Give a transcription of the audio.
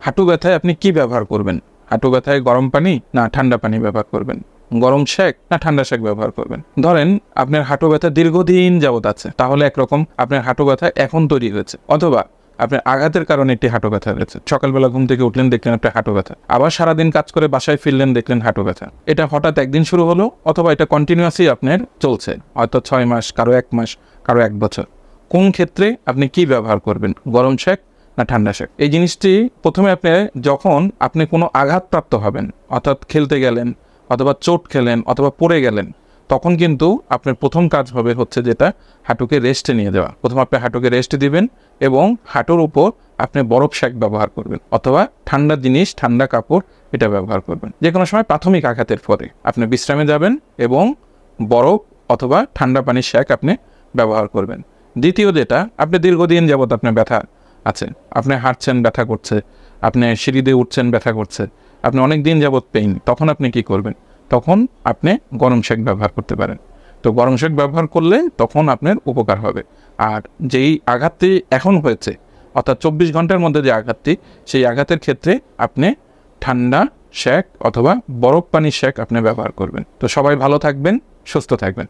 হাঁটু ব্যথায় আপনি কি ব্যবহার করবেন? হাঁটু ব্যথায় গরম পানি না ঠান্ডা পানি ব্যবহার করবেন? গরম সেক না ঠান্ডা সেক ব্যবহার করবেন? ধরেন আপনার হাঁটু ব্যথা দীর্ঘদিন যাবত আছে, তাহলে একরকম আপনার হাঁটু ব্যথা এখন তৈরি হয়েছে, অথবা আপনার আঘাতের কারণে একটি হাঁটু ব্যথা হয়েছে। সকালবেলা ঘুম থেকে উঠলেন, দেখলেন আপনার হাঁটু ব্যথা, আবার সারাদিন কাজ করে বাসায় ফিরলেন, দেখলেন হাঁটু ব্যথা। এটা হঠাৎ একদিন শুরু হলো, অথবা এটা কন্টিনিউয়াসলি আপনার চলছে, হয়তো 6 মাস, কারো 1 মাস, কারো 1 বছর। কোন ক্ষেত্রে আপনি কি ব্যবহার করবেন? গরম সেক না ঠান্ডা সেক? এই জিনিসটি প্রথমে যখন আপনি কোনো আঘাতপ্রাপ্ত হবেন, অর্থাৎ খেলতে গেলেন অথবা চোট খেলেন অথবা পড়ে গেলেন, তখন কিন্তু আপনার প্রথম কাজ হবে হচ্ছে যেটা, হাঁটুকে রেস্টে নিয়ে দেওয়া। প্রথম আপনি হাঁটুকে রেস্ট দিবেন এবং হাঁটুর উপর আপনি বরফ সেক ব্যবহার করবেন, অথবা ঠান্ডা জিনিস, ঠান্ডা কাপড় এটা ব্যবহার করবেন। যে কোনো সময় প্রাথমিক আঘাতের পরে আপনি বিশ্রামে যাবেন এবং বরফ অথবা ঠান্ডা পানির সেক আপনি ব্যবহার করবেন। দ্বিতীয় যেটা, আপনি দীর্ঘদিন যাবত আপনার ব্যথা আছে, আপনি হাঁটছেন ব্যথা করছে, আপনি সিঁড়ি দিয়ে উঠছেন ব্যথা করছে, আপনি অনেক দিন যাবত পেইন, তখন আপনি কি করবেন? তখন আপনি গরম সেক ব্যবহার করতে পারেন। তো গরম সেক ব্যবহার করলে তখন আপনার উপকার হবে। আর যেই আঘাতটি এখন হয়েছে, অর্থাৎ 24 ঘন্টার মধ্যে যে আঘাতটি, সেই আঘাতের ক্ষেত্রে আপনি ঠান্ডা সেক অথবা বরফ পানির সেক আপনি ব্যবহার করবেন। তো সবাই ভালো থাকবেন, সুস্থ থাকবেন।